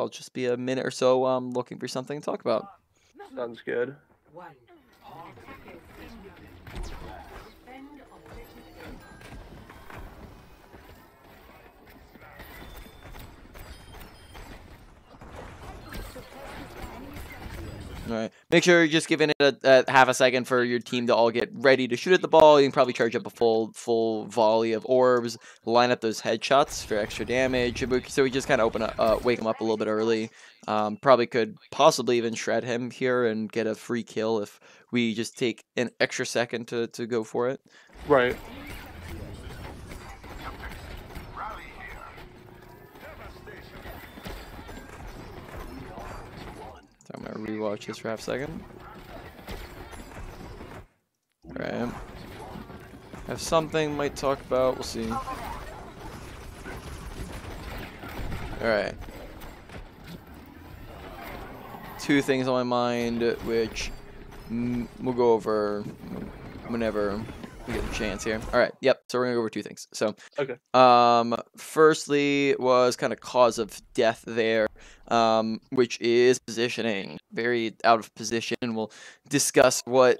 I'll just be a minute or so looking for something to talk about. Sounds good. All right. Make sure you're just giving it a half a second for your team to all get ready to shoot at the ball. You can probably charge up a full volley of orbs, line up those headshots for extra damage. So we just kind of wake him up a little bit early. Probably could possibly even shred him here and get a free kill if we just take an extra second to go for it. Right. So I'm gonna rewatch this for half a second. Right. Have something might talk about. We'll see. Alright. Two things on my mind, which we'll go over whenever we get the chance here. Alright, yep, so we're gonna go over two things. So, Okay. firstly was kind of cause of death there, which is positioning. Very out of position. We'll discuss what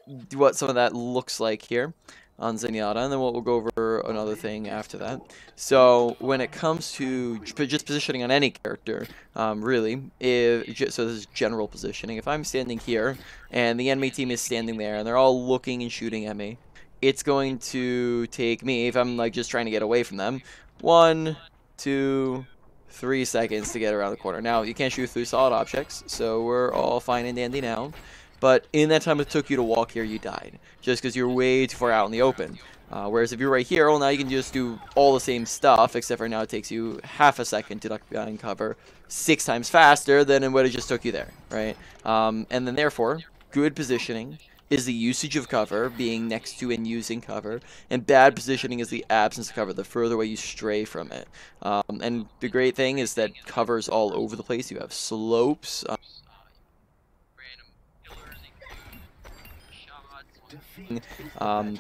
some of that looks like here on Zenyatta, and then we'll go over another thing after that. So when it comes to just positioning on any character, really, so this is general positioning. If I'm standing here and the enemy team is standing there and they're all looking and shooting at me, it's going to take me, if I'm like just trying to get away from them, 1, 2, 3 seconds to get around the corner. Now you can't shoot through solid objects, so we're all fine and dandy now. But in that time it took you to walk here, you died. Just because you're way too far out in the open. Whereas if you're right here, well, now you can just do all the same stuff, except for now it takes you half a second to duck behind cover 6 times faster than it would have just took you there, right? And then therefore, good positioning is the usage of cover, being next to and using cover, and bad positioning is the absence of cover, the further away you stray from it. And the great thing is that cover's all over the place. You have slopes,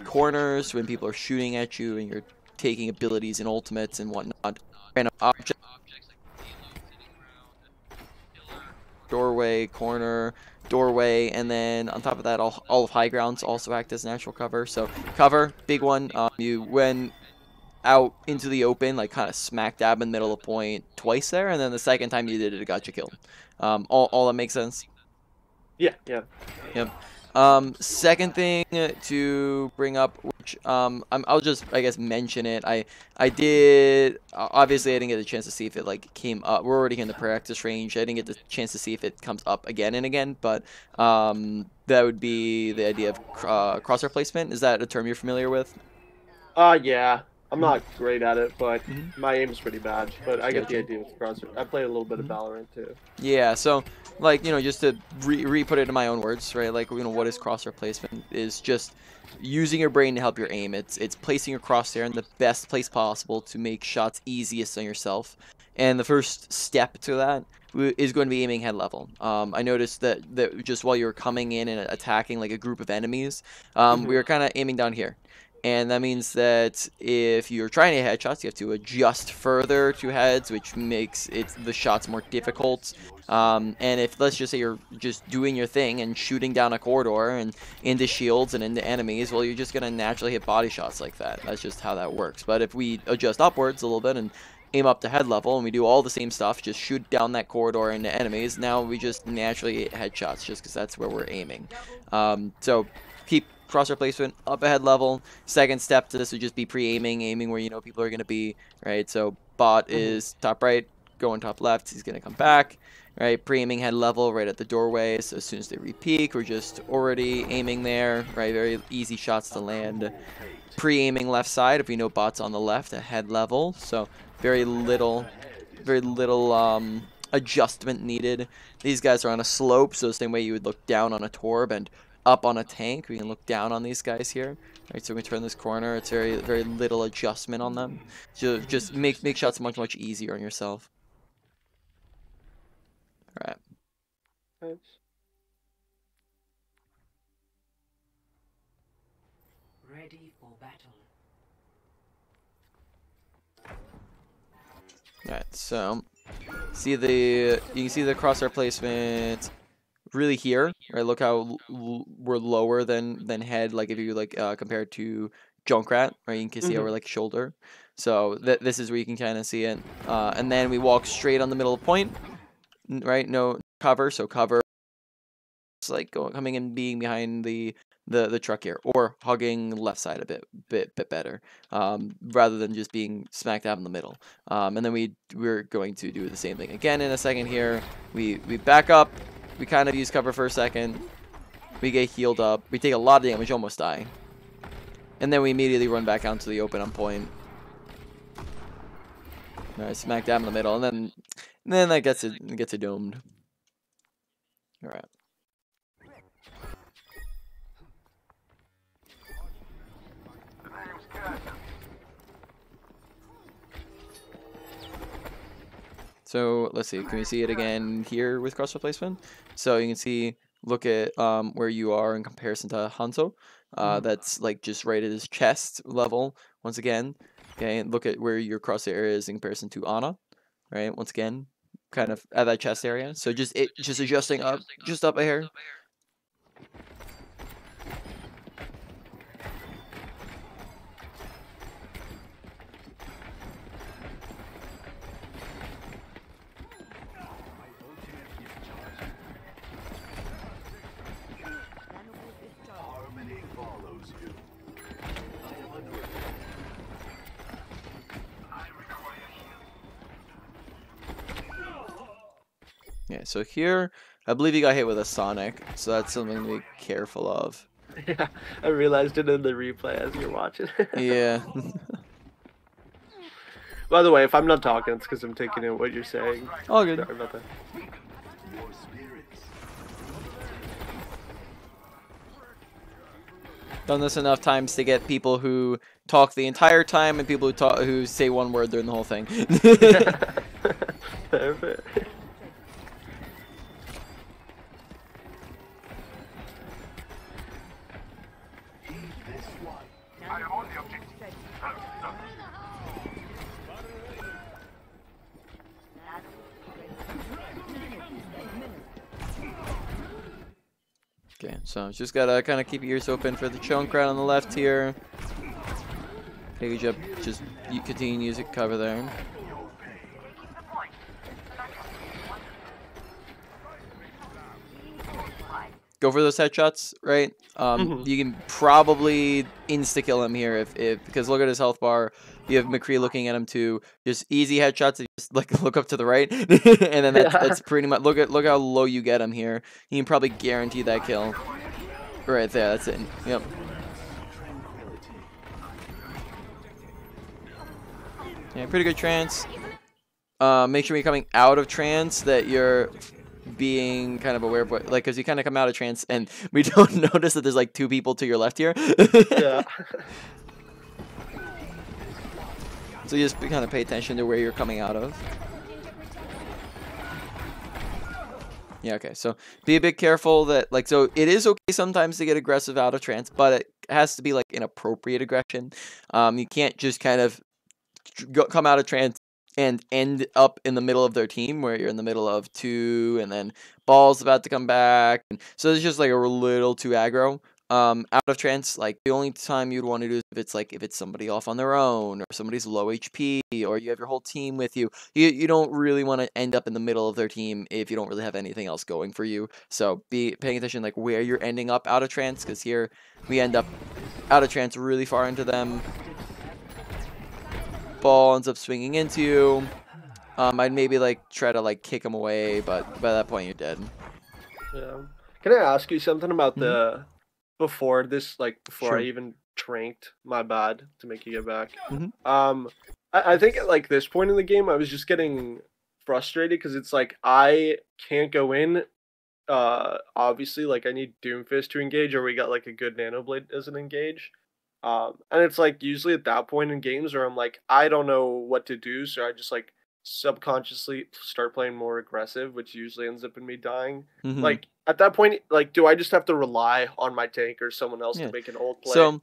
corners when people are shooting at you and you're taking abilities and ultimates and whatnot. Random objects, doorway, corner, doorway, and then on top of that, all of high grounds also act as natural cover. So cover, big one. You went out into the open, like kind of smack dab in the middle of the point twice there, and then the second time you did it, it got you killed. All that makes sense? Yeah, yeah. Yep. Second thing to bring up, which I'll just, I guess, mention it. I did, obviously I didn't get a chance to see if it like came up. We're already in the practice range. I didn't get the chance to see if it comes up again and again, but that would be the idea of crosshair placement. Is that a term you're familiar with? Yeah. I'm not great at it, but my aim is pretty bad. But I get the Gotcha. idea with crosshair. I play a little bit of Valorant too. Yeah, so like, just to re-put it in my own words, right? Like, what is crosshair placement? Is just using your brain to help your aim. It's placing your crosshair in the best place possible to make shots easiest on yourself. And the first step to that is going to be aiming head level. I noticed that just while you were coming in and attacking like a group of enemies, we were kind of aiming down here. And that means that if you're trying to hit headshots, you have to adjust further to heads, which makes the shots more difficult. And if, let's just say, you're just doing your thing and shooting down a corridor and into shields and into enemies, well, you're just going to naturally hit body shots like that. That's just how that works. But if we adjust upwards a little bit and aim up to head level and we do all the same stuff, just shoot down that corridor into enemies, now we just naturally hit headshots just because that's where we're aiming. So keep crosshair placement up ahead level. Second step to this would just be aiming where you know people are going to be, right? So bot is top right, going top left, he's going to come back, right? Pre-aiming head level right at the doorway, so as soon as they re-peek, we're just already aiming there, right? Very easy shots to land. Pre-aiming left side if we know bot's on the left at head level, so very little adjustment needed. These guys are on a slope, so the same way you would look down on a torb and up on a tank, we can look down on these guys here. Right, so we turn this corner. It's very little adjustment on them. So just make shots much easier on yourself. All right. Thanks. Ready for battle. All right. So you can see the crosshair placement really here, right? Look how we're lower than head, like if you like compare it to Junkrat, right? You can see over like shoulder. So this is where you can kind of see it. And then we walk straight on the middle of point, right? No cover, so cover is like coming and being behind the truck here, or hugging left side a bit better, rather than just being smack dab in the middle. And then we're going to do the same thing again in a second here. We back up. We kind of use cover for a second. We get healed up. We take a lot of damage, almost die. And then we immediately run back out to the open on point. Alright, smack dab in the middle, and then that gets it domed. Alright. So let's see, can we see it again here with cross replacement? So you can see, look at where you are in comparison to Hanzo. That's like just right at his chest level once again. Okay, and look at where your crosshair is in comparison to Ana, right? Once again, kind of at that chest area. So just adjusting up, just up a hair. Yeah, so here, I believe he got hit with a Sonic, so that's something to be careful of. Yeah, I realized it in the replay as you're watching. Yeah. By the way, if I'm not talking, it's because I'm taking in what you're saying. All good. Sorry about that. Done this enough times to get people who talk the entire time and people who say one word during the whole thing. Perfect. Okay, so just gotta kind of keep your ears open for the Junkrat on the left here. Okay, good job. Just you continue to use it, cover there. Go for those headshots, right? You can probably insta kill him here if because look at his health bar. You have McCree looking at him too. Just easy headshots. Just like look up to the right, and then that's pretty much look how low you get him here. You can probably guarantee that kill right there. That's it. Yep. Yeah, pretty good trance. Make sure when you're coming out of trance that you're being kind of aware of what, like, because you kind of come out of trance and we don't notice that there's like two people to your left here. Yeah. So you just kind of pay attention to where you're coming out of. Yeah, okay, so be a bit careful that, like, so it is okay sometimes to get aggressive out of trance, but it has to be like an appropriate aggression. You can't just kind of come out of trance and end up in the middle of their team where you're in the middle of two and then ball's about to come back. And so it's just like a little too aggro. Out of trance, like the only time you'd want to do is if it's somebody off on their own or somebody's low HP or you have your whole team with you. You don't really want to end up in the middle of their team if you don't really have anything else going for you. So be paying attention like where you're ending up out of trance, because here we end up out of trance really far into them. Ball ends up swinging into you. I'd maybe like try to like kick him away, but by that point you're dead. Yeah. Can I ask you something about the before this, like before Sure. I even tranked? My bad to make you get back. Mhm. I think at like this point in the game, I was just getting frustrated because it's like I can't go in. Obviously, like I need Doomfist to engage, or we got like a good Nanoblade doesn't engage. And it's like usually at that point in games where I'm like, I don't know what to do, so I just like subconsciously start playing more aggressive, which usually ends up in me dying. Like at that point, like do I just have to rely on my tank or someone else to make an ult play?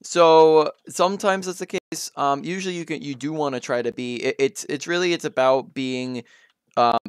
So sometimes it's the case. Usually you do want to try to be. It's about being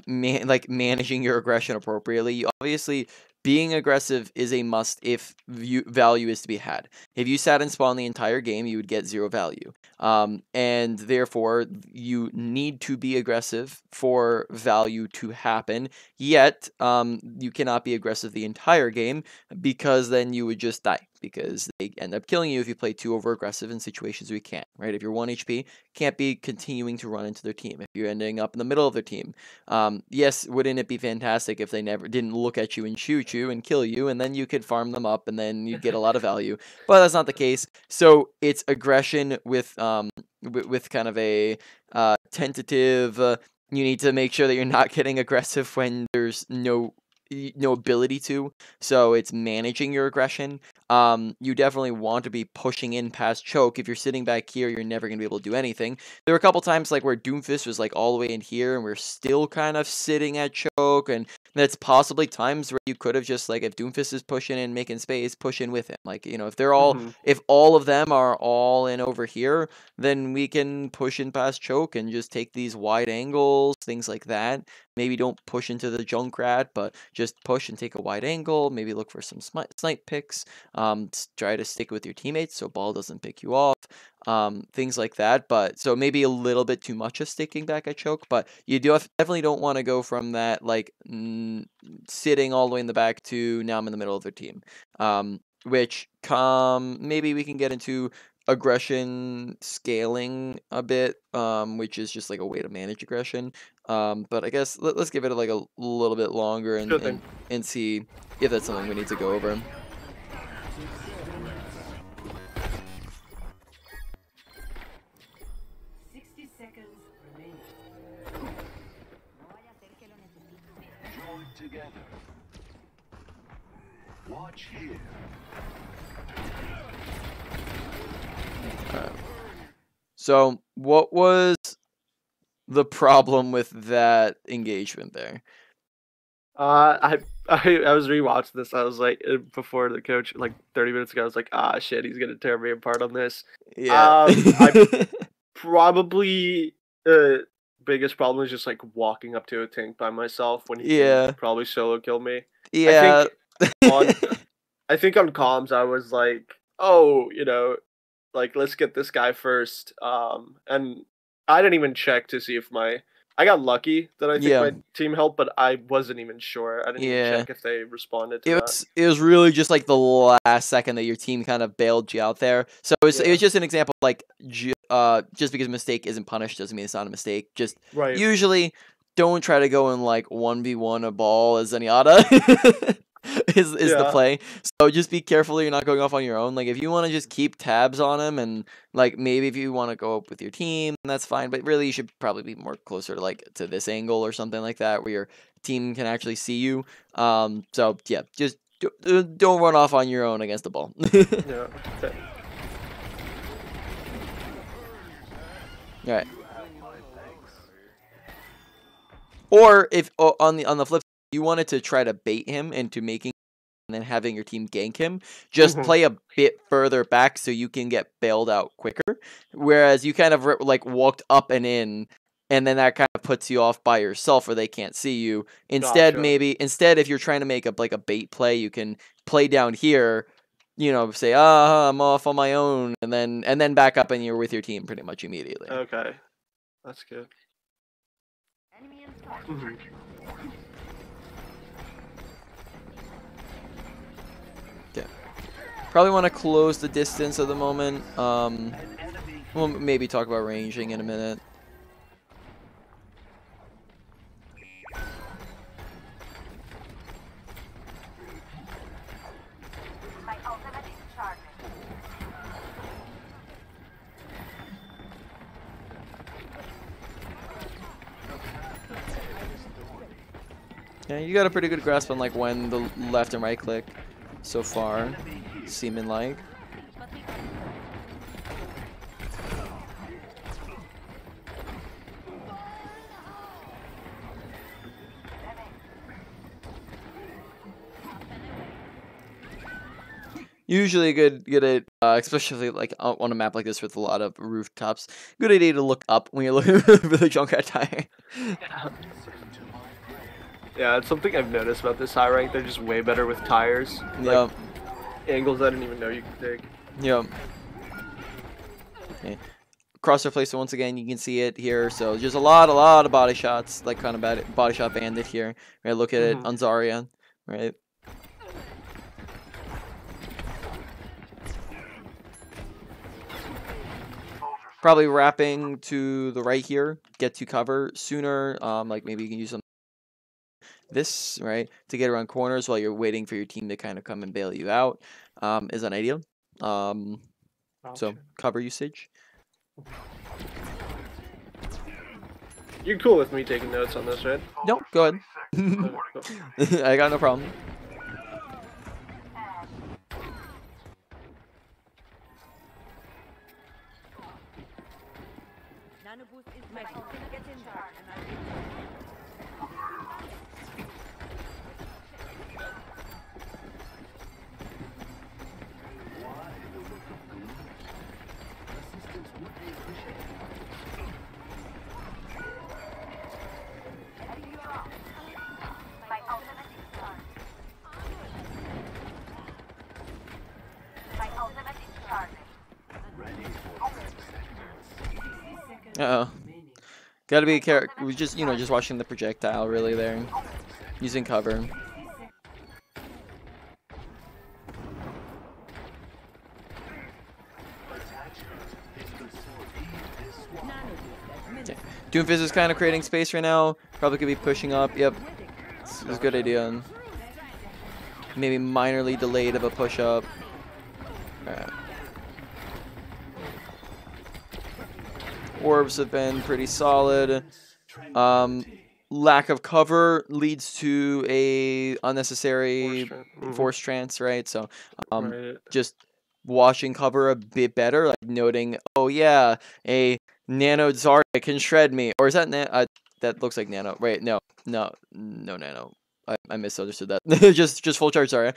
managing your aggression appropriately. Obviously, being aggressive is a must if value is to be had. If you sat and spawned the entire game, you would get 0 value. And therefore, you need to be aggressive for value to happen. Yet, you cannot be aggressive the entire game because then you would just die. Because they end up killing you if you play too over aggressive in situations where you can't, right? If you're 1 HP, can't be continuing to run into their team. If you're ending up in the middle of their team, yes, wouldn't it be fantastic if they never didn't look at you and shoot you and kill you, and then you could farm them up and then you'd get a lot of value. But that's not the case. So it's aggression with kind of a tentative. You need to make sure that you're not getting aggressive when there's no ability to. So it's managing your aggression. You definitely want to be pushing in past choke. If you're sitting back here, you're never going to be able to do anything. There were a couple times like where Doomfist was like all the way in here and we're still kind of sitting at choke, and that's possibly times where you could have just, like, if Doomfist is pushing in, making space, push in with him. Like, you know, if they're all, if all of them are all in over here, then we can push in past choke and just take these wide angles, things like that. Maybe don't push into the Junkrat, but just push and take a wide angle. Maybe look for some snipe picks. Try to stick with your teammates so ball doesn't pick you off. Things like that. But so maybe a little bit too much of sticking back at choke, but you definitely don't want to go from that, like, sitting all the way in the back to now I'm in the middle of their team. Which maybe we can get into aggression scaling a bit, which is just like a way to manage aggression. But I guess let's give it like a little bit longer and see if that's something we need to go over. Together. Watch here. So, what was the problem with that engagement there? I was rewatching this. I was like, before the coach, like 30 minutes ago, I was like, ah, shit, he's gonna tear me apart on this. Yeah. I probably biggest problem is just like walking up to a tank by myself when he can probably solo kill me. Yeah. I think on comms I was like, oh, you know, like, let's get this guy first. And I didn't even check to see if I got lucky that I think my team helped, but I wasn't even sure. I didn't even check if they responded to that. It was really just like the last second that your team kind of bailed you out there. So it was just an example, like, just because a mistake isn't punished doesn't mean it's not a mistake. Just usually don't try to go in like 1v1 a ball as Zenyatta. is the play. So just be careful you're not going off on your own. Like, if you want to just keep tabs on him, and like maybe if you want to go up with your team, that's fine. But really, you should probably be more closer to like to this angle or something like that, where your team can actually see you. So yeah, just don't run off on your own against the ball. Yeah. Okay. All right. Or if on the flip, you wanted to try to bait him into making and then having your team gank him, just play a bit further back so you can get bailed out quicker. Whereas you kind of like walked up and in, and then that kind of puts you off by yourself where they can't see you. Instead, if you're trying to make a bait play, you can play down here, you know, say, I'm off on my own, and then back up and you're with your team pretty much immediately. Okay. That's good. Okay. Probably want to close the distance at the moment. We'll maybe talk about ranging in a minute. Yeah, you got a pretty good grasp on like when the left and right click so far, seeming like. Usually good especially like on a map like this with a lot of rooftops. Good idea to look up when you're looking for the Junkrat tire. Yeah, it's something I've noticed about this high rank. They're just way better with tires. Yep. Angles I didn't even know you could take. Yep. Okay. Crosshair placement once again, you can see it here. So just a lot of body shots, like kind of body shot bandit here. Right, look at it on Zarya, right? Probably wrapping to the right here, get to cover sooner. Like maybe you can use some this right to get around corners while you're waiting for your team to kind of come and bail you out. Is an ideal. So cover usage. You're cool with me taking notes on this, right? No, go ahead. I got no problem. Uh-oh. Gotta be careful. We just, just watching the projectile really there. Using cover. Okay. Doomfist is kind of creating space right now. Probably could be pushing up. Yep. It's a good idea. Maybe minorly delayed of a push up. Alright. Orbs have been pretty solid. Lack of cover leads to a unnecessary force trance, right? So just watching cover a bit better, like noting, oh yeah, a nano Zarya can shred me. Or is that that looks like nano. Right, no nano. I misunderstood that. just full charge Zarya.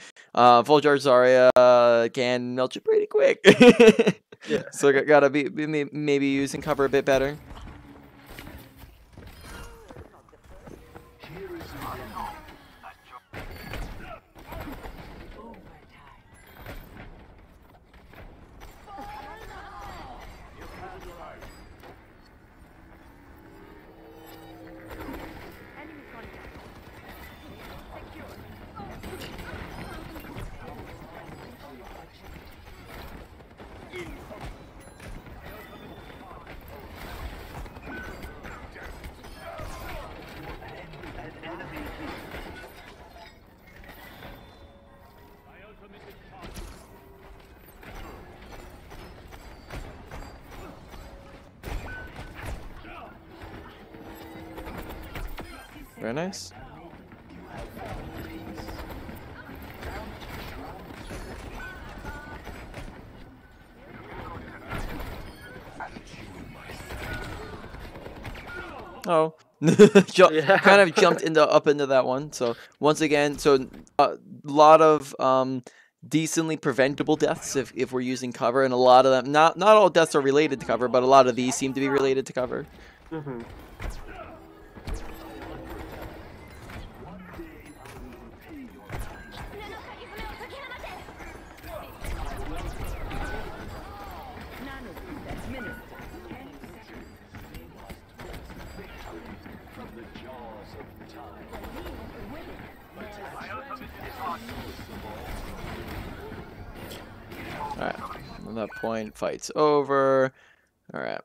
Full charge Zarya can melt you pretty quick. Yeah. So gotta be maybe using cover a bit better. Very nice. Oh, kind of jumped up into that one. So once again, a lot of decently preventable deaths if we're using cover, and a lot of them, not all deaths are related to cover, but a lot of these seem to be related to cover. Alright, at that point, fight's over. Alright.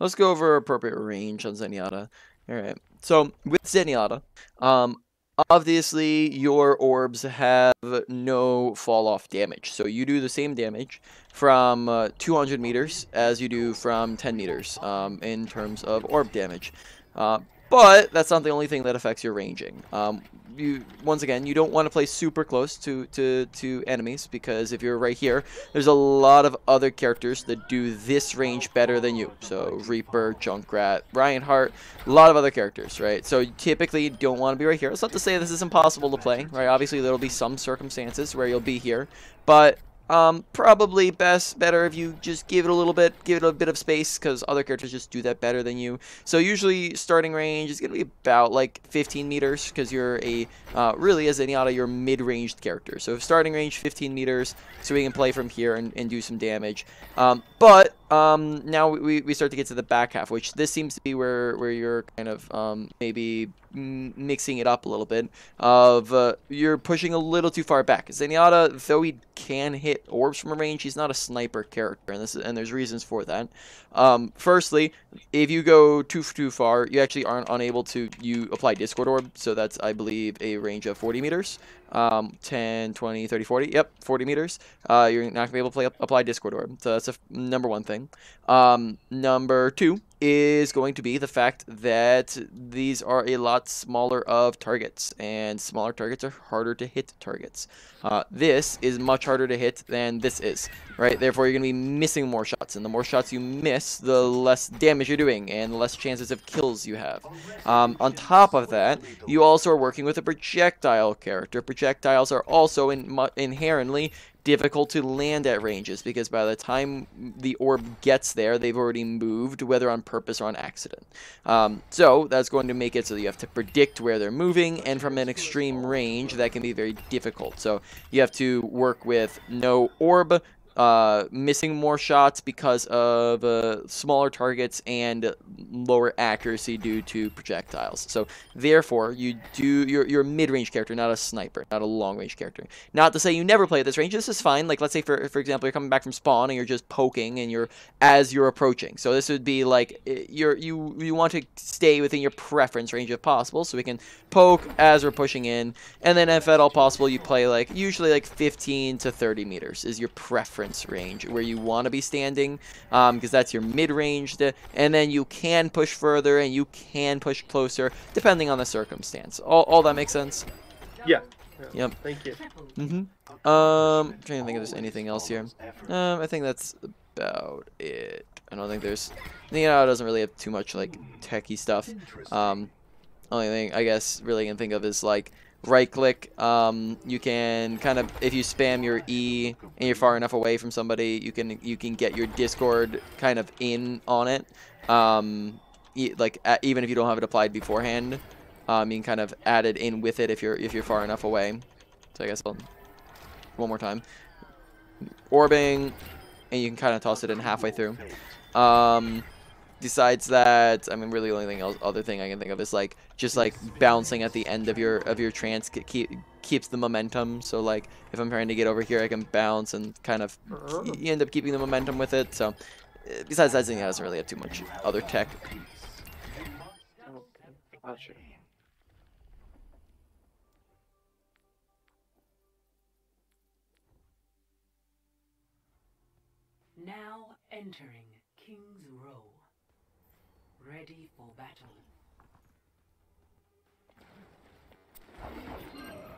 Let's go over appropriate range on Zenyatta. Alright, so with Zenyatta, obviously your orbs have no fall off damage. So you do the same damage from 200 meters as you do from 10 meters in terms of orb damage. But that's not the only thing that affects your ranging. once again, you don't want to play super close to enemies, because if you're right here, there's a lot of other characters that do this range better than you. So Reaper, Junkrat, Reinhardt, a lot of other characters, right? So you typically don't want to be right here. It's not to say this is impossible to play, right? Obviously, there'll be some circumstances where you'll be here, but probably better if you just give it a bit of space, because other characters just do that better than you. So usually starting range is gonna be about like 15 meters, because you're a really, as Zenyatta, you're mid-ranged character. So starting range 15 meters, so we can play from here and do some damage. But now we start to get to the back half, which this seems to be where you're kind of maybe mixing it up a little bit. You're pushing a little too far back. Zenyatta, though he can hit orbs from a range, he's not a sniper character, and there's reasons for that. Firstly, if you go too far, you actually aren't unable to apply Discord Orb, so that's, I believe, a range of 40 meters. 10, 20, 30, 40. Yep, 40 meters. You're not going to be able to apply Discord Orb. So that's number one thing. Number two is going to be the fact that these are a lot smaller of targets, and smaller targets are harder to hit targets. This is much harder to hit than this is, right? Therefore, you're going to be missing more shots, and the more shots you miss, the less damage you're doing, and the less chances of kills you have. On top of that, you also are working with a projectile character. Projectiles are also inherently difficult to land at ranges, because by the time the orb gets there, they've already moved, whether on purpose or on accident. So that's going to make it so that you have to predict where they're moving, and from an extreme range, that can be very difficult. So you have to work with no orb, missing more shots because of smaller targets and lower accuracy due to projectiles. So therefore, you're a mid-range character, not a sniper, not a long-range character. Not to say you never play at this range. This is fine. Like, let's say for example, you're coming back from spawn and you're just poking, and as you're approaching. So this would be like you want to stay within your preference range if possible, so we can poke as we're pushing in, and then if at all possible, you play like usually like 15 to 30 meters is your preference range where you want to be standing, because that's your mid-range, and then you can push further and you can push closer depending on the circumstance. All that makes sense? Yeah. Yep. Thank you. I'm trying to think if there's anything else here. I think that's about it. I don't think there's, it doesn't really have too much like techie stuff. Only thing I guess really can think of is like right click. You can kind of, if you spam your E and you're far enough away from somebody, you can get your Discord kind of in on it. Even if you don't have it applied beforehand, you can kind of add it in with it if you're far enough away. So I guess one more time, orbing, and you can kind of toss it in halfway through. Besides that, I mean, really the only other thing I can think of is like just like bouncing at the end of your trance keeps the momentum. So like if I'm trying to get over here, I can bounce and kind of you end up keeping the momentum with it. So besides that, Zenyatta doesn't really have too much other tech. Gotcha. Now entering King's Row. Ready for battle.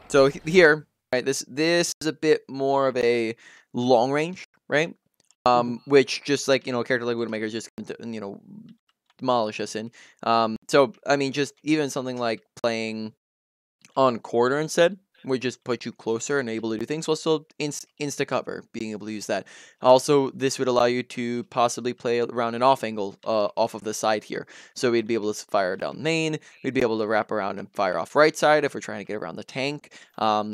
So here, right, this is a bit more of a long range, right? Which just like, a character like Widowmaker is just gonna, demolish us in. So I mean, just even something like playing on quarter instead would just put you closer and able to do things while still insta cover, being able to use that. Also, this would allow you to possibly play around an off angle off of the side here. So we'd be able to fire down main, we'd be able to wrap around and fire off right side if we're trying to get around the tank.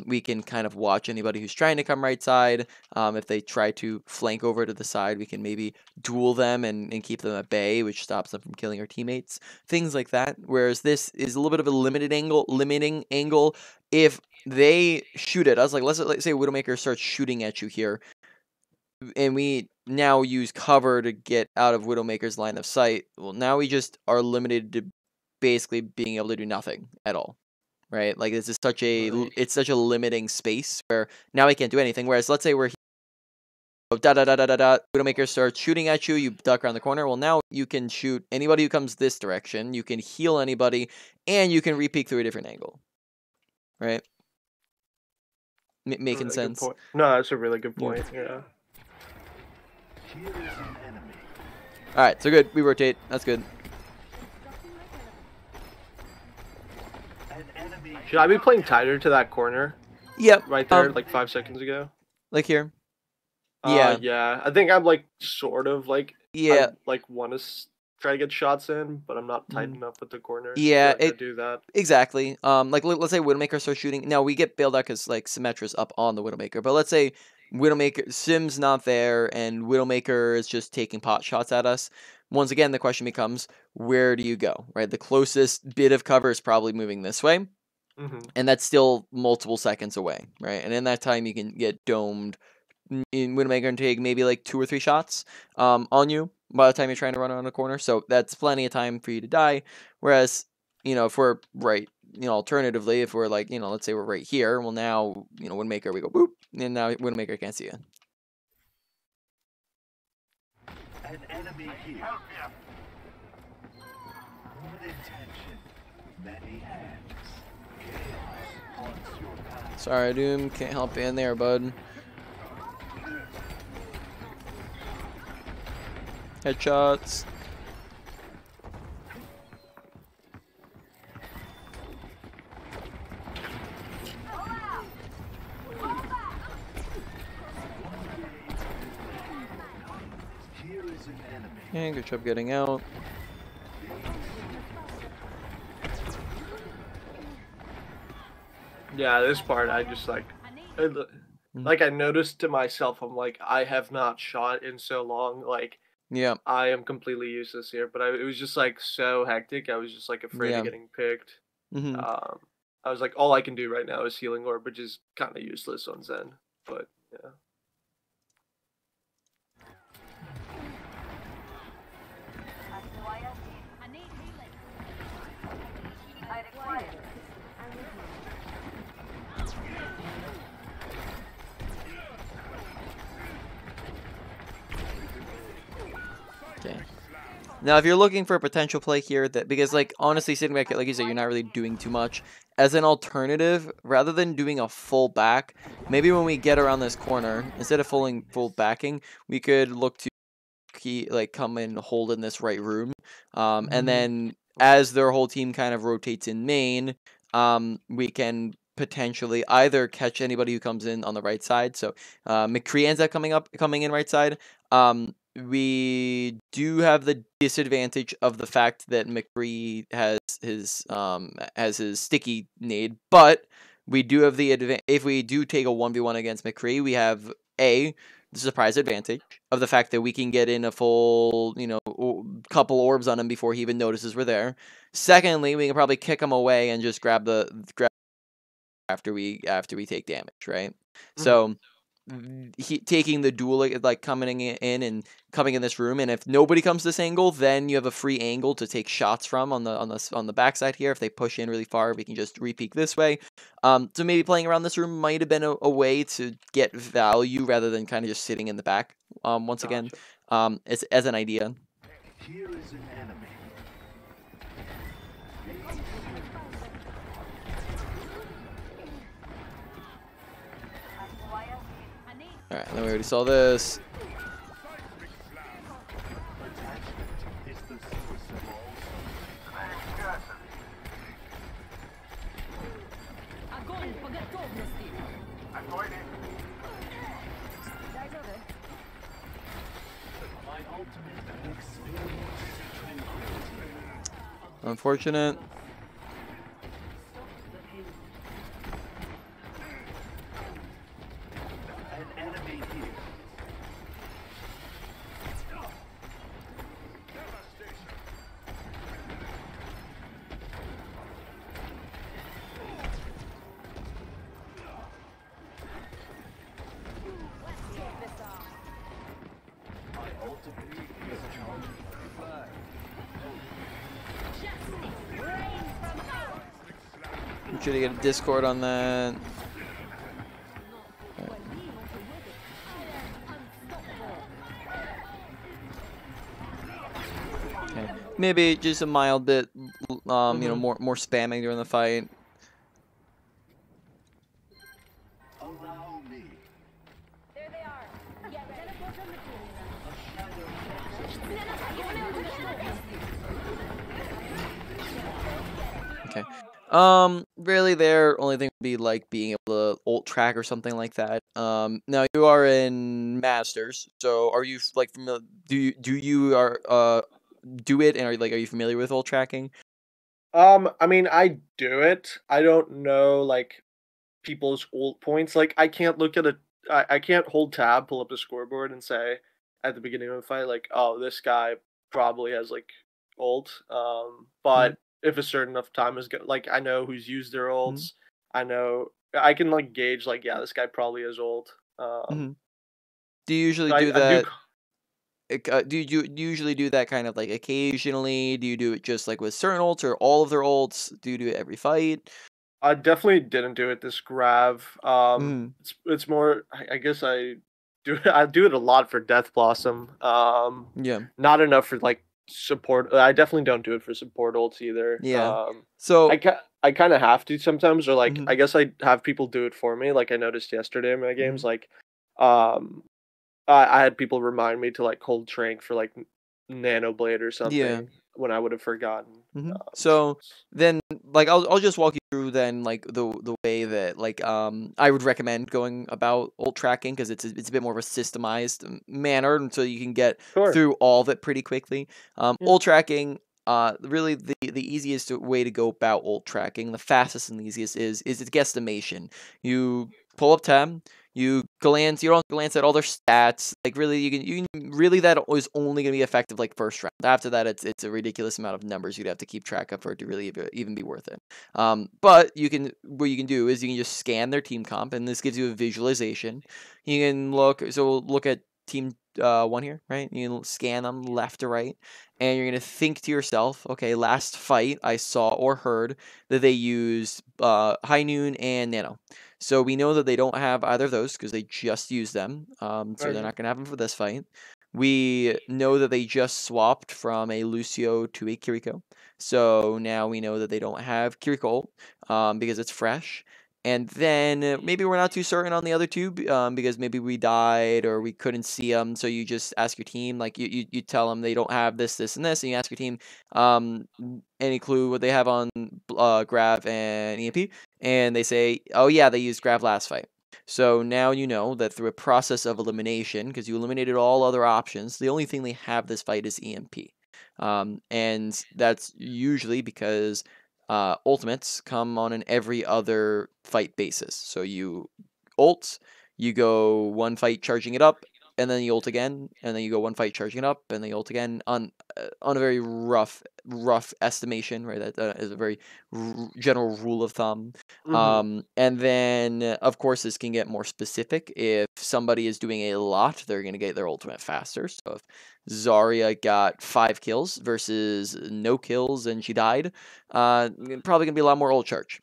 We can kind of watch anybody who's trying to come right side. If they try to flank over to the side, we can maybe duel them and keep them at bay, which stops them from killing our teammates. Things like that. Whereas this is a little bit of a limiting angle if they shoot at us. Like let's say Widowmaker starts shooting at you here, and we now use cover to get out of Widowmaker's line of sight. Well, now we just are limited to basically being able to do nothing at all, right? Like this is such a limiting space where now we can't do anything. Whereas let's say we're here, Widowmaker starts shooting at you, you duck around the corner. Well, now you can shoot anybody who comes this direction, you can heal anybody, and you can re-peek through a different angle. right? Making Really good sense. point. No, that's a really good point. Yeah. All right, so good. We rotate. That's good. Should I be playing tighter to that corner Yep. right there, like 5 seconds ago? Like here. Yeah. Yeah. I think I'm like sort of like Yeah. I like want to try to get shots in, but I'm not tight Mm. enough with the corner. Yeah, to do that. Exactly. Like let's say Widowmaker starts shooting. Now we get bailed out because like Symmetra's up on the Widowmaker, but let's say Widowmaker Sim's not there and Widowmaker is just taking pot shots at us. Once again, the question becomes, where do you go? Right, the closest bit of cover is probably moving this way, and that's still multiple seconds away, right? And in that time, you can get domed in Widowmaker and take maybe like 2 or 3 shots on you by the time you're trying to run around a corner. So that's plenty of time for you to die. Whereas, if we're right, alternatively, if we're like, let's say we're right here, well now, Widowmaker, we go boop, and now Widowmaker can't see you. An enemy here. Good intention, many hands. Chaos haunts your path. Sorry, Doom, can't help you in there, bud. Headshots. Here is an enemy. Okay, good job getting out. Yeah, this part I just like I noticed to myself, I'm like, I have not shot in so long, like Yeah. I am completely useless here, but it was just like so hectic. I was just like afraid Yeah. of getting picked. Mm-hmm. I was like, all I can do right now is healing orb, which is kind of useless on Zen. But yeah. Okay. Now, if you're looking for a potential play here, because like honestly, sitting back, like you said, you're not really doing too much. As an alternative, rather than doing a full back, maybe when we get around this corner, instead of full backing, we could look to come and hold in this right room, and then as their whole team kind of rotates in main, we can potentially either catch anybody who comes in on the right side. So McCree ends up coming in right side. We do have the disadvantage of the fact that McCree has his sticky nade, but we do have the advantage. If we do take a 1v1 against McCree, we have the surprise advantage of the fact that we can get in a full, couple orbs on him before he even notices we're there. Secondly, we can probably kick him away and just grab after we take damage, right? So taking the duel, like coming in and coming in this room, and if nobody comes to this angle, then you have a free angle to take shots from on the backside here. If they push in really far, we can just re-peek this way. So maybe playing around this room might have been a way to get value rather than kind of just sitting in the back. Once again, as an idea. Here is an enemy. Alright, then we already saw this. Unfortunate. An enemy here. My ultimate is charging fire. I'm sure to get a Discord on that. Okay. Maybe just a mild bit, more spamming during the fight. Okay. Really, their only thing would be like being able to ult track or something like that. Now you are in Masters, so are you like familiar? Do you are do it, and are you familiar with ult tracking? I mean, I do it. I don't know like people's ult points. Like, I can't look at I can't hold tab, pull up the scoreboard, and say at the beginning of a fight, like, oh, this guy probably has like ult. Mhm. But if a certain enough time is good, like, I know who's used their Mhm. ults. I know I can like gauge like, yeah, this guy probably has ult. Mhm. Do you usually So do I do. that? Do you usually do that kind of like occasionally? Do you do it just like with certain ults or all of their ults? Do you do it every fight? I definitely didn't do it this grav. Mhm. It's more. I guess I do. I do it a lot for Death Blossom. Yeah. Not enough for like support. I definitely don't do it for support ults either. Yeah. So. I kind of have to sometimes, or like I Mhm. guess I have people do it for me. Like I noticed yesterday in my games, Mhm. like um, I had people remind me to like hold trank for like Nano Blade or Yeah. something when I would have forgotten. So then, like, I'll just walk you through then, like the way that like I would recommend going about ult tracking because it's a bit more of a systemized manner, and so you can get Sure. through all of it pretty quickly. Yeah. Ult tracking, really the easiest way to go about ult tracking, the fastest and the easiest is its guesstimation. You pull up tab. You glance. You don't glance at all their stats. Like really, you can really that is only going to be effective like first round. After that, it's a ridiculous amount of numbers you'd have to keep track of for it to really even be worth it. But what you can do is you can just scan their team comp, and this gives you a visualization. You can look at team one here, right? You can scan them left to right, and you're gonna think to yourself, okay, last fight I saw or heard that they used High Noon and Nano. So we know that they don't have either of those because they just used them. So they're Okay. not going to have them for this fight. We know that they just swapped from a Lucio to a Kiriko. So now we know that they don't have Kiriko because it's fresh. And then maybe we're not too certain on the other two because maybe we died or we couldn't see them. So you just ask your team, like you tell them they don't have this, this, and this. And you ask your team any clue what they have on Grav and EMP and they say, oh yeah, they used Grav last fight. So now you know that through a process of elimination, because you eliminated all other options, the only thing they have this fight is EMP. And that's usually because ultimates come on an every other fight basis. So you ult, you go one fight charging it up, and then you ult again, and then you go one fight charging it up, and then you ult again on a very rough estimation, right? That is a very general rule of thumb. Mm-hmm. And then, of course, this can get more specific. If somebody is doing a lot, they're going to get their ultimate faster. So if Zarya got 5 kills versus no kills and she died, probably going to be a lot more ult charge.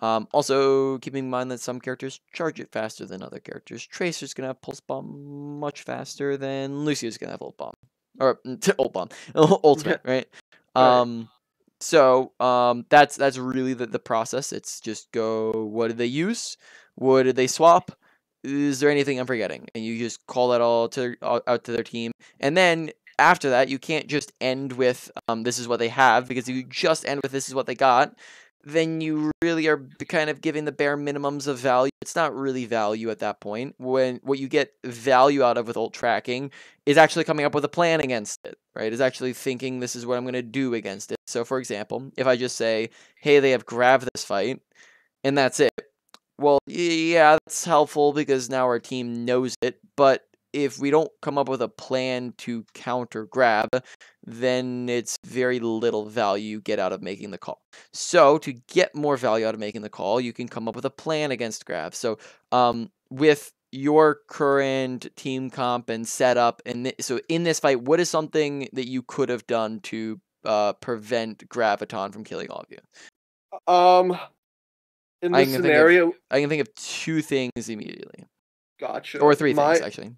Also, keeping in mind that some characters charge it faster than other characters. Tracer's going to have Pulse Bomb much faster than Lucio's going to have Ult Bomb. Or, Ult Bomb. Yeah. Ultimate, right? Right. That's really the process. It's just go, what did they use? What did they swap? Is there anything I'm forgetting? And you just call that all out to their team. And then after that, you can't just end with this is what they have, because if you just end with this is what they got, then you really are kind of giving the bare minimums of value. It's not really value at that point. When what you get value out of with ult tracking is actually coming up with a plan against it, right? Is actually thinking this is what I'm going to do against it. So, for example, if I just say, hey, they have Grav this fight, and that's it. Well, yeah, that's helpful because now our team knows it, but if we don't come up with a plan to counter Grab, then it's very little value you get out of making the call. So, to get more value out of making the call, you can come up with a plan against Grab. So, with your current team comp and setup, and so in this fight, what is something that you could have done to prevent Graviton from killing all of you? Um, in I this can think of scenario, I can think of 2 things immediately. Or gotcha. 3 things, actually.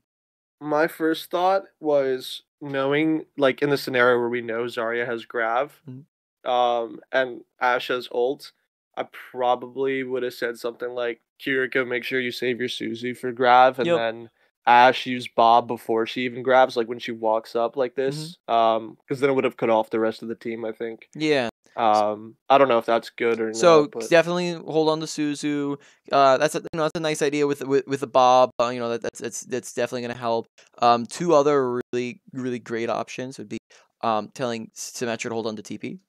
My first thought was knowing, like in the scenario where we know Zarya has Grav, Mhm. and Ashe has ult. I probably would have said something like, Kiriko, make sure you save your Suzu for Grav, and Yep. then Ashe use Bob before she even grabs, like when she walks up like Mhm. this. Because then it would have cut off the rest of the team, I think. Yeah. I don't know if that's good or So not, but definitely hold on to Suzu. That's a, that's a nice idea with the Bob. That's definitely gonna help. Two other really great options would be telling Symmetra to hold on to TP,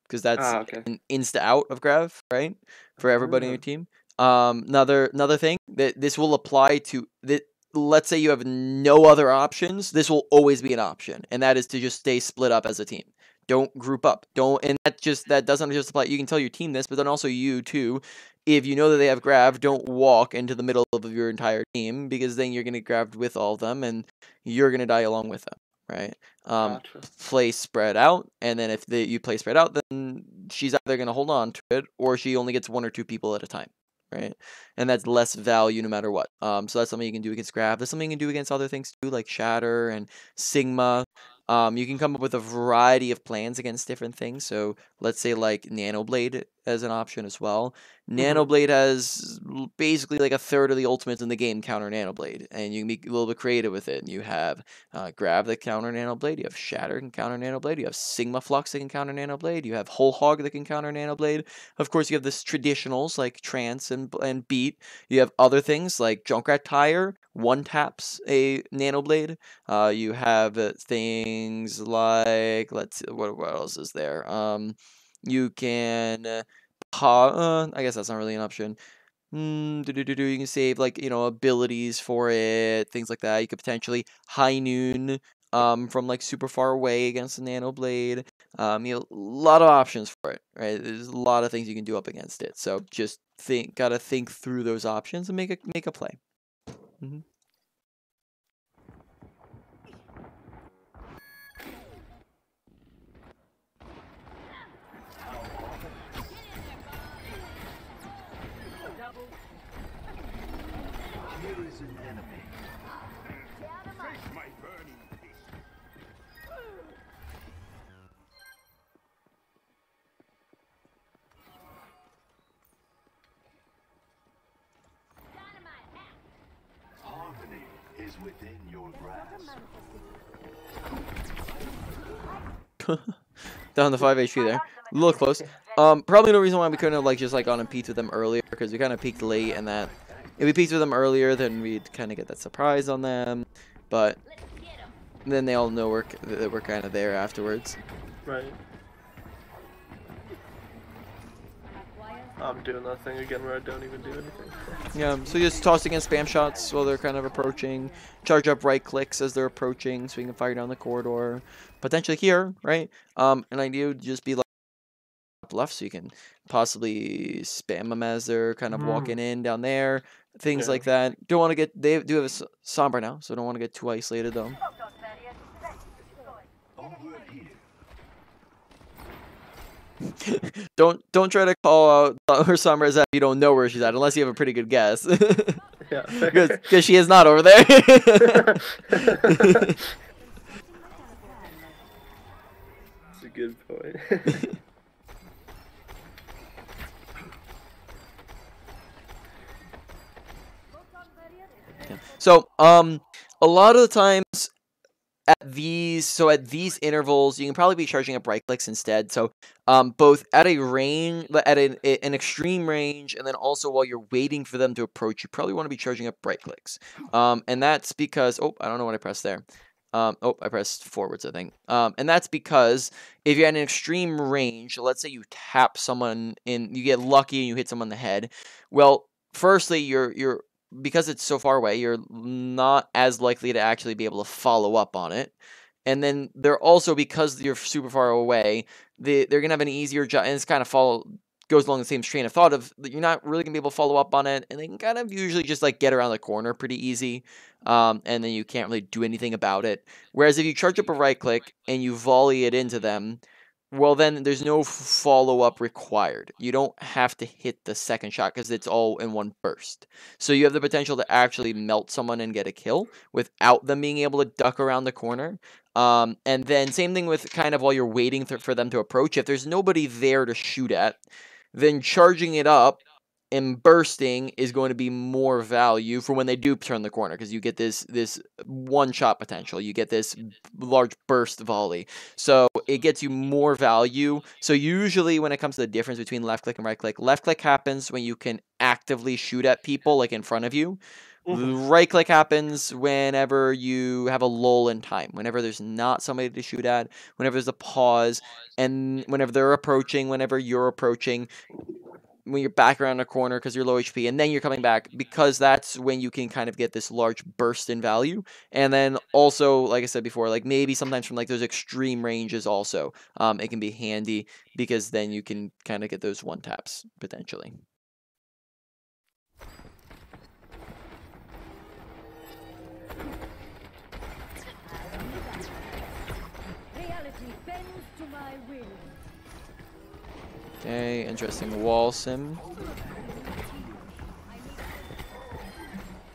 because that's okay. an insta out of Grav, right, for everybody on your Ah, team. Another thing that this will apply to that. Let's say you have no other options. This will always be an option, and that is to just stay split up as a team. Don't group up. Don't, and that doesn't just apply. You can tell your team this, but then also you too. If you know that they have Grav, don't walk into the middle of your entire team, because then you're gonna grabbed with all of them, and you're gonna die along with them, right? gotcha. Play spread out, and then if you play spread out, then she's either gonna hold on to it, or she only gets one or two people at a time, right? And that's less value no matter what. So that's something you can do against Grav. That's something you can do against other things too, like Shatter and Sigma. You can come up with a variety of plans against different things. So let's say like Nanoblade as an option as well. Nanoblade has basically like a third of the ultimates in the game counter Nanoblade, and you can be a little bit creative with it. And you have Grav that counter Nanoblade, you have Shatter that can counter Nanoblade, you have Sigma Flux that can counter Nanoblade, you have Whole Hog that can counter Nanoblade. Of course, you have this traditionals like Trance and Beat. You have other things like Junkrat Tire, one taps a Nanoblade. You have things like, let's see, what else is there? You can I guess that's not really an option. You can save like abilities for it, things like that. You could potentially High Noon from like super far away against the Nano Blade. A lot of options for it, right? There's a lot of things you can do up against it. So just gotta think through those options and make a play. Mm-hmm. Here is an enemy. Harmony is within your grasp. Down to 5 HP there. A little close. Probably no reason why we couldn't have like just like gone and peeked with them earlier, because we kind of peeked late, and that if we peeked with them earlier, then we'd kind of get that surprise on them. But then they all know that we're kind of there afterwards. Right. I'm doing that thing again where I don't even do anything. Yeah, so just tossing in spam shots while they're kind of approaching. Charge up right clicks as they're approaching, so we can fire down the corridor. Potentially here, right? An idea would just be like up left, so you can possibly spam them as they're kind of walking in down there. Things Yeah. like that. Don't want to get, they do have a Sombra now, so don't want to get too isolated though. Over here. Don't try to call out her Sombra as if you don't know where she's at, unless you have a pretty good guess. Yeah. Because she is not over there. That's a good point. So, a lot of the times at these intervals, you can probably be charging up right clicks instead. So, both at a range, at an extreme range, and then also while you're waiting for them to approach, you probably want to be charging up right clicks. And that's because, oh, I don't know what I pressed there. Oh, I pressed forwards, I think. And that's because if you're at an extreme range, let's say you tap someone you get lucky and you hit someone in the head. Well, firstly, you're because it's so far away, you're not as likely to actually be able to follow up on it. And then they're also, because you're super far away, they're gonna have an easier job, and it's kind of goes along the same train of thought of you're not really gonna be able to follow up on it, and they can kind of usually just like get around the corner pretty easy, and then you can't really do anything about it. Whereas if you charge up a right click and you volley it into them, well, then there's no follow-up required. You don't have to hit the second shot because it's all in one burst. So you have the potential to actually melt someone and get a kill without them being able to duck around the corner. And then same thing with kind of while you're waiting for them to approach. If there's nobody there to shoot at, then charging it up And bursting is going to be more value for when they do turn the corner, because you get this one-shot potential. You get this large burst volley. So it gets you more value. So usually when it comes to the difference between left click and right click happens when you can actively shoot at people, like in front of you. Right click happens whenever you have a lull in time, whenever there's not somebody to shoot at, whenever there's a pause, and whenever they're approaching, whenever you're approaching, when you're back around the corner because you're low HP, and then you're coming back, because that's when you can kind of get this large burst in value. And then also, like I said before, like maybe sometimes from like those extreme ranges also, it can be handy, because then you can kind of get those one taps potentially. Okay, interesting wall sim.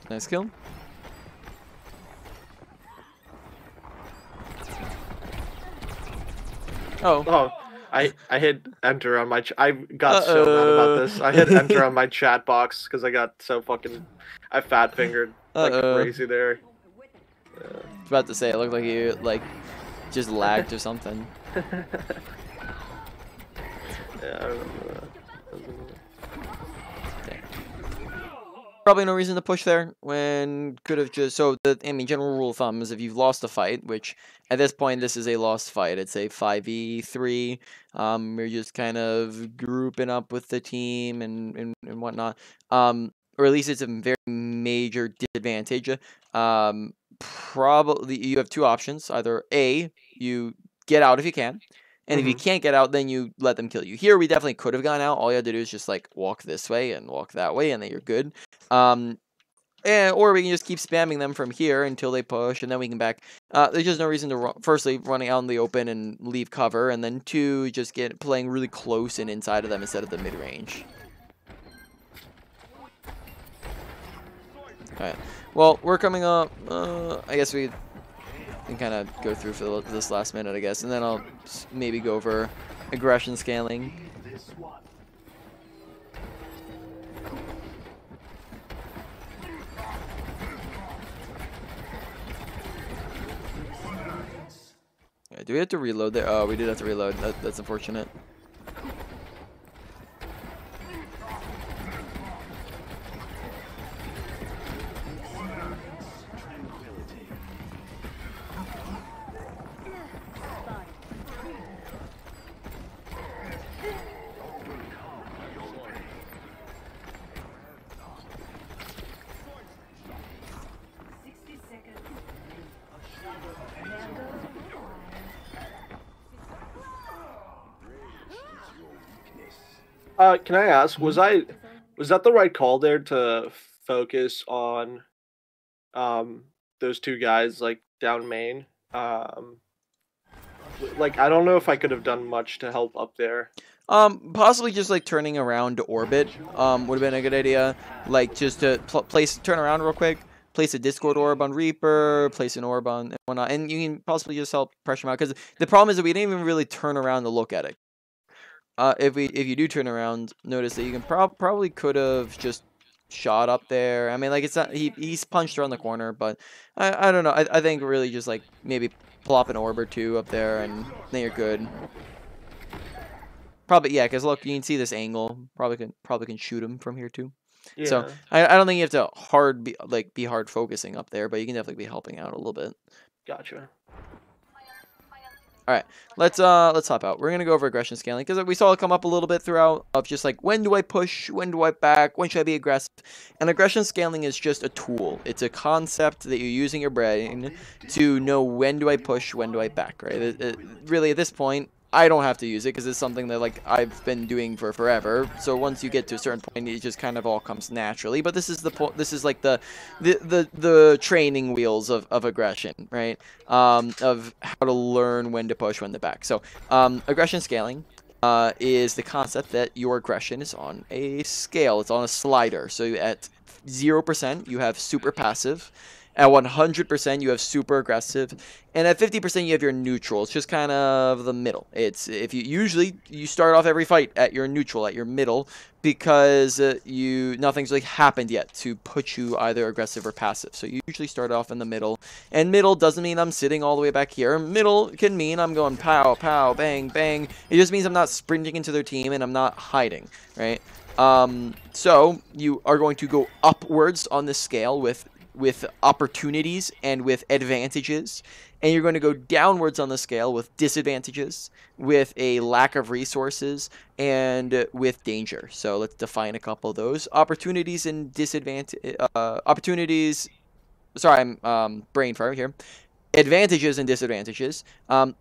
Nice kill. Oh, I hit enter on my. I got so mad about this. I hit enter on my chat box because I got so fucking. I fat fingered like crazy there. I was about to say, it looked like you like just lagged or something. Yeah, I remember that. Probably no reason to push there when could have just. So I mean, general rule of thumb is if you've lost a fight, which at this point this is a lost fight. It's a 5v3. You're just kind of grouping up with the team and whatnot. Or at least it's a very major disadvantage. Probably you have two options. Either A, you get out if you can. And if you can't get out, then you let them kill you. Here, we definitely could have gone out. All you had to do is just, like, walk this way and walk that way, and then you're good. Or we can just keep spamming them from here until they push, and then we can back. There's just no reason to, firstly, running out in the open and leave cover, and then two, just playing really close and inside of them instead of the mid-range. Alright. Well, we're coming up. I guess we can kind of go through for this last minute, I guess, and then I'll maybe go over aggression scaling. Yeah, do we have to reload there? Oh, we did have to reload. That's unfortunate. Can I ask, was that the right call there to focus on those two guys like down main? Like I don't know if I could have done much to help up there. Possibly just like turning around to orbit would have been a good idea. Like just to turn around real quick, place a Discord orb on Reaper, place an orb on and whatnot, and you can possibly just help pressure him out. Because the problem is that we didn't even really turn around to look at it. If you do turn around, notice that you can probably could have just shot up there. I mean, like it's not he's punched around the corner, but I don't know. I think really just like maybe plop an orb or two up there, and then you're good. Probably yeah, because look, you can see this angle. Probably can shoot him from here too. Yeah. So I don't think you have to be hard focusing up there, but you can definitely be helping out a little bit. Gotcha. All right, let's hop out. We're gonna go over aggression scaling because we saw it come up a little bit throughout of just like when do I push, when do I back, when should I be aggressive? And aggression scaling is just a tool. It's a concept that you're using your brain to know when do I push, when do I back. Right? Really, at this point, I don't have to use it because it's something that like I've been doing for forever. So once you get to a certain point, it just kind of all comes naturally. But this is the point. This is like the training wheels of aggression, right? Of how to learn when to push, when to back. So aggression scaling is the concept that your aggression is on a scale. It's on a slider. So at 0%, you have super passive. At 100%, you have super aggressive, and at 50%, you have your neutral. It's just kind of the middle. It's if you usually you start off every fight at your neutral, at your middle, because nothing's really happened yet to put you either aggressive or passive. So you usually start off in the middle, and middle doesn't mean I'm sitting all the way back here. Middle can mean I'm going pow, pow, bang, bang. It just means I'm not sprinting into their team and I'm not hiding, right? So you are going to go upwards on the scale with opportunities and with advantages, and you're going to go downwards on the scale with disadvantages, with a lack of resources, and with danger. So let's define a couple of those opportunities and disadvantage. Opportunities. Sorry, I'm brain fart here. Advantages and disadvantages.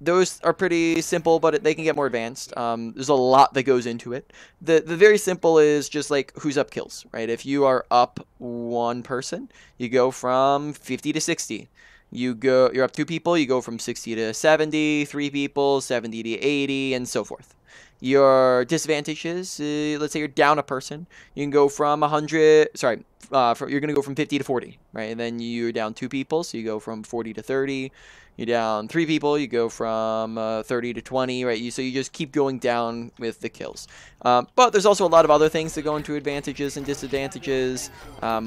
Those are pretty simple, but they can get more advanced. There's a lot that goes into it. The very simple is just like who's up kills, right? If you are up one person, you go from 50 to 60. You're up two people, you go from 60 to 70, three people, 70 to 80, and so forth. Your disadvantages, let's say you're down a person, you can go from 100, sorry, you're going to go from 50 to 40, right? And then you're down two people, so you go from 40 to 30. You're down three people, you go from 30 to 20, right? So you just keep going down with the kills. But there's also a lot of other things that go into advantages and disadvantages.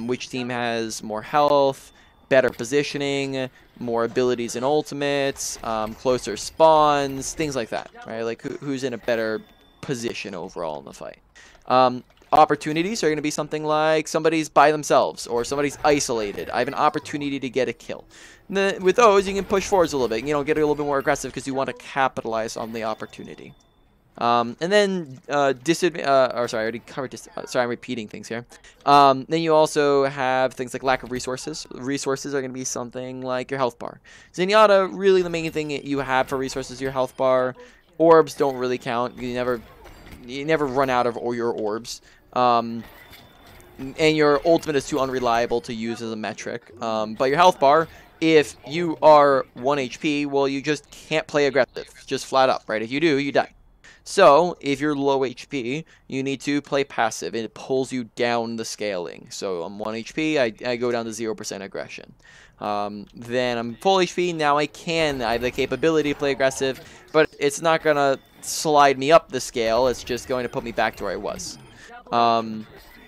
Which team has more health, better positioning, more abilities and ultimates, closer spawns, things like that, right? Like who's in a better position overall in the fight. Opportunities are going to be something like somebody's by themselves or somebody's isolated. I have an opportunity to get a kill. With those, you can push forwards a little bit, get a little bit more aggressive because you want to capitalize on the opportunity. And then sorry, I already covered this. Sorry, I'm repeating things here. Then you also have things like lack of resources. Resources are going to be something like your health bar. Zenyatta, really the main thing you have for resources is your health bar. Orbs don't really count. You never run out of all your orbs. And your ultimate is too unreliable to use as a metric. But your health bar, if you are 1 HP, well, you just can't play aggressive. Just flat up, right? If you do, you die. So, if you're low HP, you need to play passive, and it pulls you down the scaling. So, I'm 1 HP, I go down to 0% aggression. Then I'm full HP, now I have the capability to play aggressive, but it's not going to slide me up the scale, it's just going to put me back to where I was.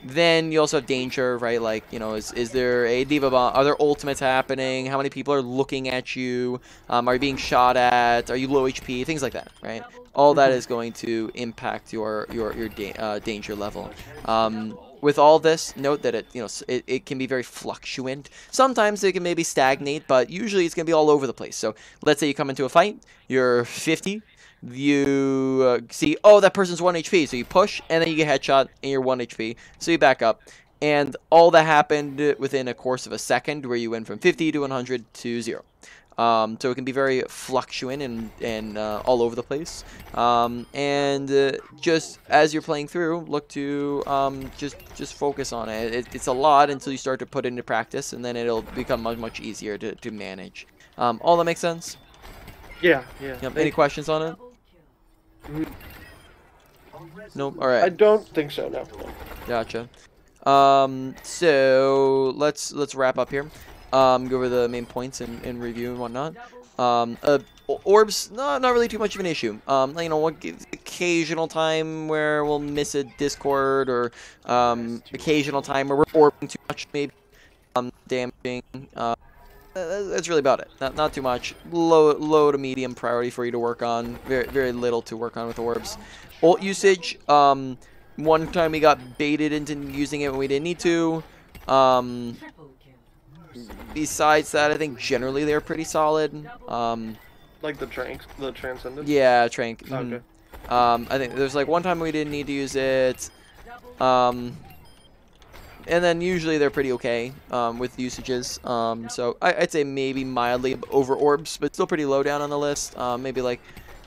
Then you also have danger, right? Like, is there a diva bomb? Are there ultimates happening? How many people are looking at you? Are you being shot at? Are you low HP? Things like that, right? All that is going to impact your danger level. With all this, note that it can be very fluctuant. Sometimes it can maybe stagnate, but usually it's going to be all over the place. So let's say you come into a fight, you're 50. You see, oh, that person's 1 HP, so you push, and then you get headshot, and you're 1 HP, so you back up. And all that happened within a course of a second, where you went from 50 to 100 to 0. So it can be very fluctuant and all over the place. Just as you're playing through, look to just focus on it. It's a lot until you start to put it into practice, and then it'll become much easier to manage. All that makes sense? Yeah. Any questions on it? Nope. All right. I don't think so. No. Gotcha. So let's wrap up here. Go over the main points and review and whatnot. Orbs, not really too much of an issue. Occasional time where we'll miss a Discord, or occasional time where we're orbing too much, maybe damaging. That's really about it. Not too much. Low to medium priority for you to work on. Very little to work on with orbs. Ult usage. One time we got baited into using it when we didn't need to. Besides that, I think generally they're pretty solid. Like the transcendence. Yeah, trank. Okay. I think there's like one time we didn't need to use it. And then usually they're pretty okay with usages. So I'd say maybe mildly over orbs, but still pretty low down on the list. Maybe like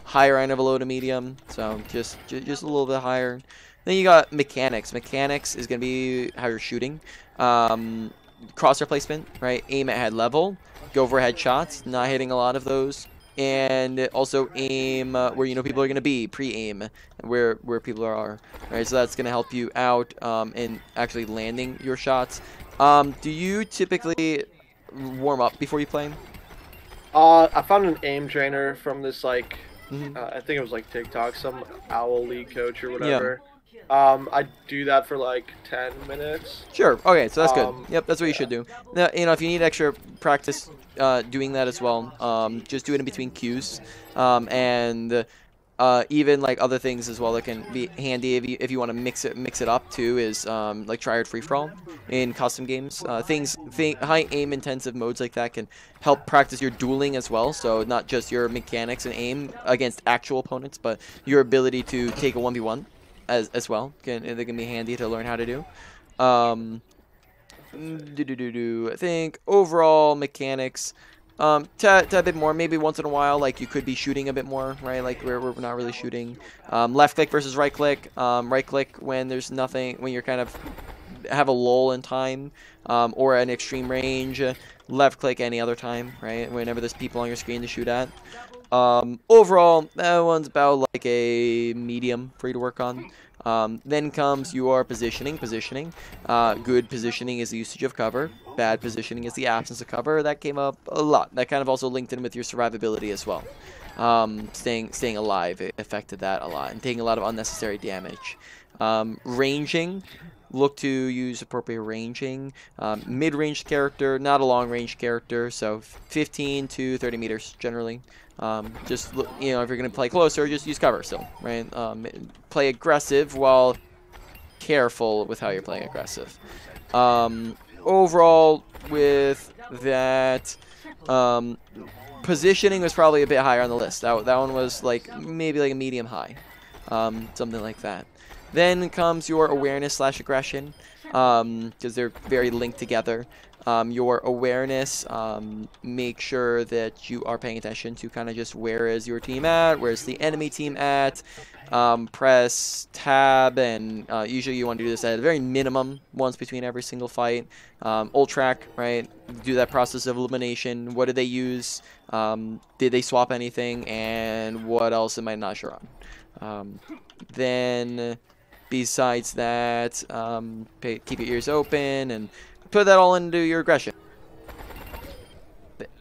higher end of a low to medium. So just a little bit higher. Then you got mechanics. Mechanics is going to be how you're shooting. Crosshair placement, right? Aim at head level. Go for headshots. Not hitting a lot of those. And also aim where people are going to be, pre-aim where people are, right? So that's going to help you out in actually landing your shots. Do you typically warm up before you play? I found an aim trainer from this like Mhm. I think it was like TikTok, some Owl League coach or Yeah. whatever. I do that for like 10 minutes. Sure. Okay, so that's good. Yep, that's what you Yeah. should do. Now, you know, if you need extra practice doing that as well, just do it in between cues, and even like other things as well that can be handy if you want to mix it up too is like tryhard free for all in custom games. High aim intensive modes like that can help practice your dueling as well. So not just your mechanics and aim against actual opponents, but your ability to take a 1v1 as well. They can be handy to learn how to do. I think overall mechanics, tad bit more. Maybe once in a while, like you could be shooting a bit more, right? Like we're not really shooting. Left click versus right click. Right click when there's nothing, when you're kind of have a lull in time, or an extreme range. Left click any other time, right? Whenever there's people on your screen to shoot at. Overall, that one's about like a medium for you to work on. Then comes your positioning. Good positioning is the usage of cover. Bad positioning is the absence of cover. That came up a lot. That kind of also linked in with your survivability as well. Staying alive, it affected that a lot, and taking a lot of unnecessary damage. Ranging. Look to use appropriate ranging. Mid-range character, not a long-range character, so 15 to 30 meters generally. Just look, you know, if you're gonna play closer, just use cover still, right? Play aggressive while careful with how you're playing aggressive. Overall, with that, positioning was probably a bit higher on the list. That one was like maybe like a medium high, something like that. Then comes your awareness / aggression, because they're very linked together. Your awareness, make sure that you are paying attention to kind of just where is your team at, where's the enemy team at. Press tab, and usually you want to do this at a very minimum once between every single fight. Ult track, right? Do that process of elimination. What did they use? Did they swap anything? And what else am I not sure on? Then besides that, keep your ears open and put that all into your aggression.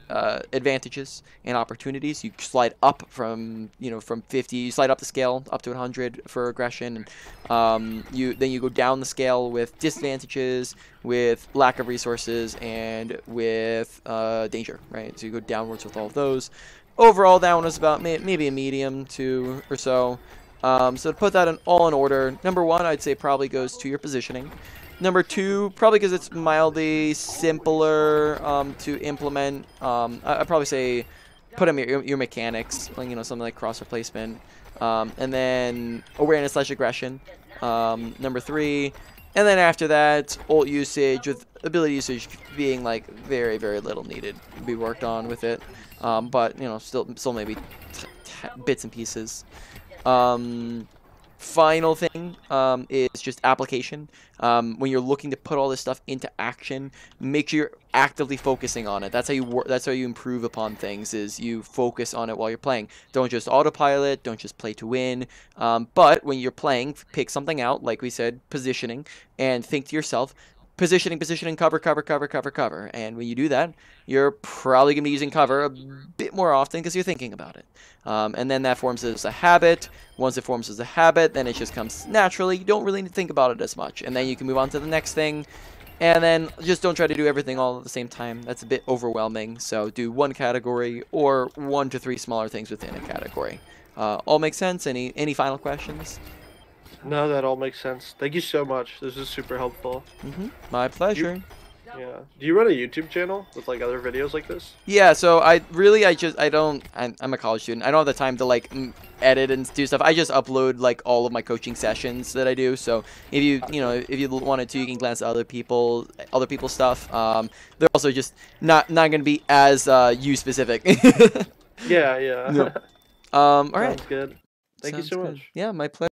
Advantages and opportunities. You slide up from, you know, from 50. You slide up the scale up to 100 for aggression. And, then you go down the scale with disadvantages, with lack of resources, and with danger. Right. So you go downwards with all of those. Overall, that one was about maybe a medium 2 or so. So to put that all in order, number 1, I'd say probably goes to your positioning. Number 2, probably because it's mildly simpler to implement. I'd probably say put in your mechanics, like, you know, something like cross replacement, and then awareness / aggression. Number 3, and then after that, ult usage with ability usage being like very little needed to be worked on with it, but you know, still maybe bits and pieces. Final thing is just application. When you're looking to put all this stuff into action, make sure you're actively focusing on it. That's how you work. That's how you improve upon things. Is you focus on it while you're playing. Don't just autopilot. Don't just play to win. But when you're playing, pick something out, like we said, positioning, and think to yourself, positioning, cover. And when you do that, you're probably going to be using cover a bit more often because you're thinking about it. And then that forms as a habit. Once it forms as a habit, then it just comes naturally. You don't really need to think about it as much. And then you can move on to the next thing. And then just don't try to do everything all at the same time. That's a bit overwhelming. So do one category or 1 to 3 smaller things within a category. All makes sense? Any final questions? No, that all makes sense. Thank you so much. This is super helpful. My pleasure. Yeah. Do you run a YouTube channel with like other videos like this? Yeah, so I'm a college student. I don't have the time to like edit and do stuff. I just upload like all of my coaching sessions that I do. So if you wanted to, you can glance at other people's stuff. They're also just not going to be as you specific. Yeah. All right. Sounds good. Thank you so much. Yeah, my pleasure.